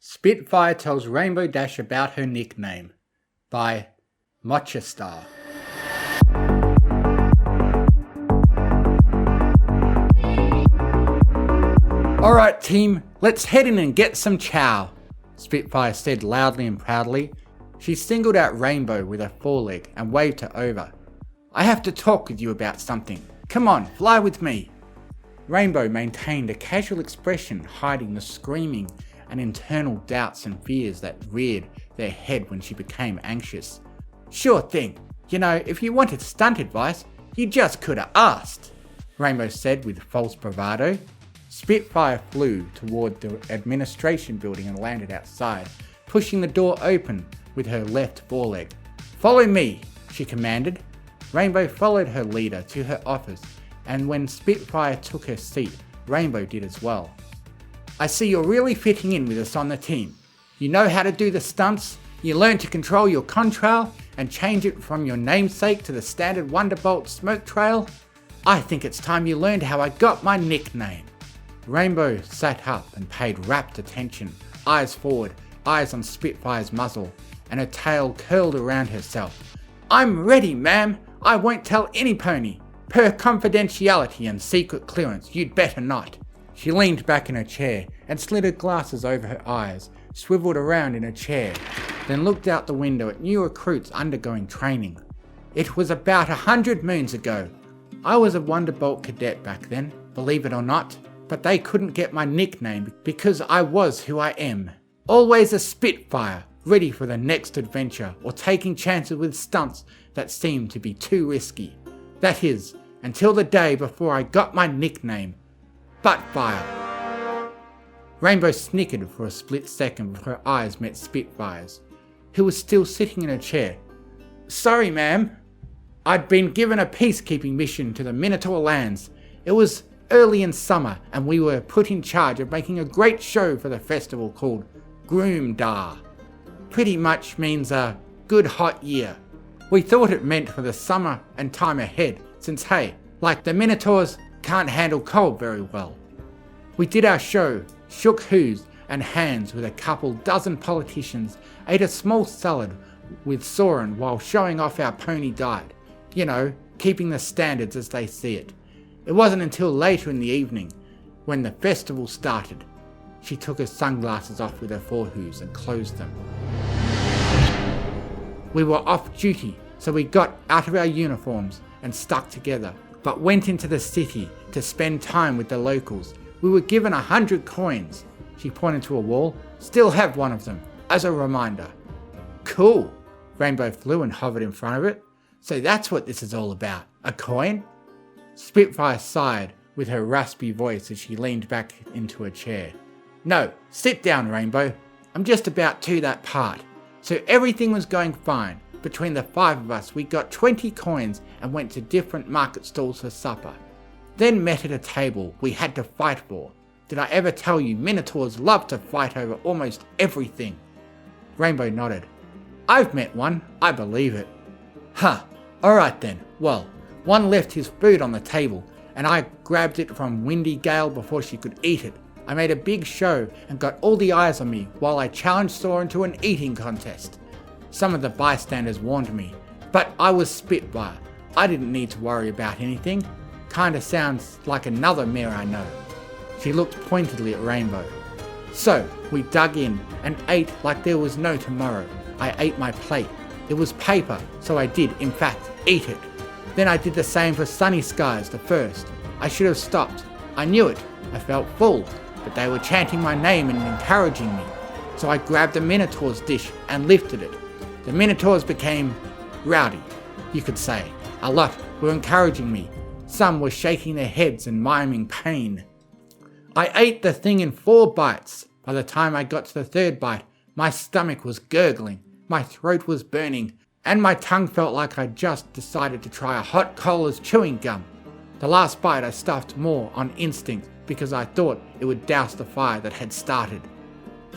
Spitfire tells Rainbow Dash about her nickname by Mocha. Alright team, let's head in and get some chow, Spitfire said loudly and proudly. She singled out Rainbow with her foreleg and waved her over. I have to talk with you about something. Come on, fly with me. Rainbow maintained a casual expression, hiding the screaming and internal doubts and fears that reared their head when she became anxious. Sure thing. You know, if you wanted stunt advice, you just could have asked, Rainbow said with false bravado. Spitfire flew toward the administration building and landed outside, pushing the door open with her left foreleg. Follow me, she commanded. Rainbow followed her leader to her office, and when Spitfire took her seat, Rainbow did as well. I see you're really fitting in with us on the team. You know how to do the stunts, you learn to control your contrail and change it from your namesake to the standard Wonderbolt smoke trail. I think it's time you learned how I got my nickname. Rainbow sat up and paid rapt attention, eyes forward, eyes on Spitfire's muzzle, and her tail curled around herself. I'm ready, ma'am. I won't tell any pony. Per confidentiality and secret clearance, you'd better not. She leaned back in her chair and slid her glasses over her eyes, swiveled around in her chair, then looked out the window at new recruits undergoing training. It was about 100 moons ago. I was a Wonderbolt cadet back then, believe it or not, but they couldn't get my nickname because I was who I am. Always a Spitfire, ready for the next adventure or taking chances with stunts that seemed to be too risky. That is, until the day before I got my nickname, Buttfire. Rainbow snickered for a split second before her eyes met Spitfire's, who was still sitting in her chair. Sorry, ma'am. I'd been given a peacekeeping mission to the Minotaur lands. It was early in summer and we were put in charge of making a great show for the festival called Groomdar. Pretty much means a good hot year. We thought it meant for the summer and time ahead, since hey, like the Minotaurs can't handle cold very well. We did our show, shook hands and hands with a couple dozen politicians, ate a small salad with Soren while showing off our pony diet. You know, keeping the standards as they see it. It wasn't until later in the evening, when the festival started. She took her sunglasses off with her forehoos and closed them. We were off duty, so we got out of our uniforms and stuck together, but went into the city to spend time with the locals. We were given 100 coins. She pointed to a wall. Still have one of them, as a reminder. Cool. Rainbow flew and hovered in front of it. So that's what this is all about, a coin? Spitfire sighed with her raspy voice as she leaned back into her chair. No, sit down, Rainbow. I'm just about to that part. So everything was going fine. Between the 5 of us, we got 20 coins and went to different market stalls for supper. Then met at a table we had to fight for. Did I ever tell you Minotaurs love to fight over almost everything? Rainbow nodded. I've met one, I believe it. Huh, alright then. Well, one left his food on the table and I grabbed it from Windy Gale before she could eat it. I made a big show and got all the eyes on me while I challenged Soren to an eating contest. Some of the bystanders warned me, but I was Spitfire. I didn't need to worry about anything. Kinda sounds like another mare I know. She looked pointedly at Rainbow. So, we dug in and ate like there was no tomorrow. I ate my plate. It was paper, so I did, in fact, eat it. Then I did the same for Sunny Skies the first. I should have stopped. I knew it. I felt full, but they were chanting my name and encouraging me. So I grabbed the Minotaur's dish and lifted it. The Minotaurs became rowdy, you could say. A lot were encouraging me. Some were shaking their heads and miming pain. I ate the thing in 4 bites. By the time I got to the 3rd bite, my stomach was gurgling, my throat was burning, and my tongue felt like I'd just decided to try a hot coal as chewing gum. The last bite I stuffed more on instinct because I thought it would douse the fire that had started.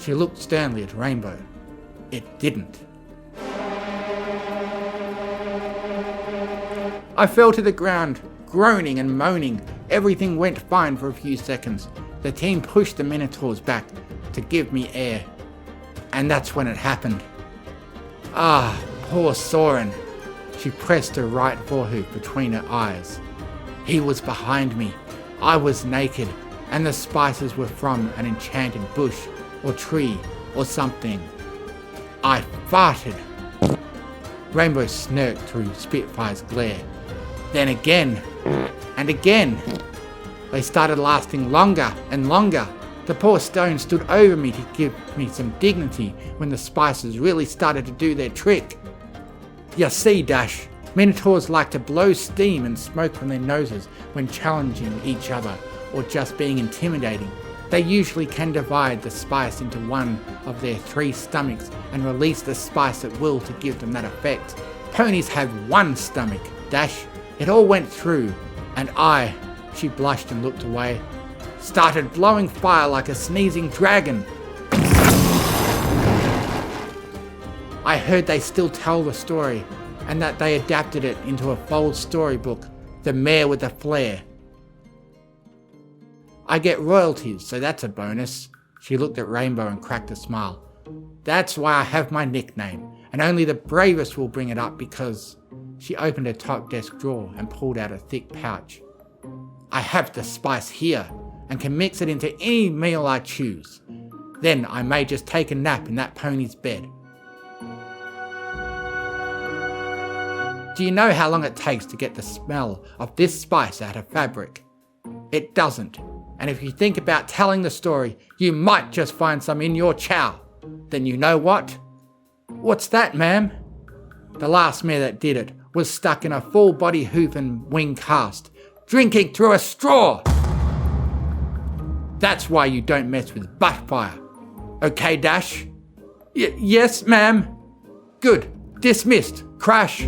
She looked sternly at Rainbow. It didn't. I fell to the ground, groaning and moaning. Everything went fine for a few seconds. The team pushed the Minotaurs back to give me air. And that's when it happened. Ah, poor Soren. She pressed her right forehoof between her eyes. He was behind me. I was naked, and the spices were from an enchanted bush or tree or something. I farted. Rainbow snarked through Spitfire's glare. Then again, and again. They started lasting longer and longer. The poor stone stood over me to give me some dignity when the spices really started to do their trick. You see, Dash, Minotaurs like to blow steam and smoke from their noses when challenging each other or just being intimidating. They usually can divide the spice into one of their 3 stomachs and release the spice at will to give them that effect. Ponies have one stomach, Dash. It all went through, and she blushed and looked away, started blowing fire like a sneezing dragon. I heard they still tell the story, and that they adapted it into a full storybook, The Mare with the Flare. I get royalties, so that's a bonus. She looked at Rainbow and cracked a smile. That's why I have my nickname, and only the bravest will bring it up because... She opened her top desk drawer and pulled out a thick pouch. I have the spice here, and can mix it into any meal I choose. Then I may just take a nap in that pony's bed. Do you know how long it takes to get the smell of this spice out of fabric? It doesn't. And if you think about telling the story, you might just find some in your chow. Then you know what? What's that, ma'am? The last mare that did it was stuck in a full body hoof and wing cast, drinking through a straw. That's why you don't mess with Spitfire. Okay, Dash? Yes, ma'am. Good. Dismissed. Crash.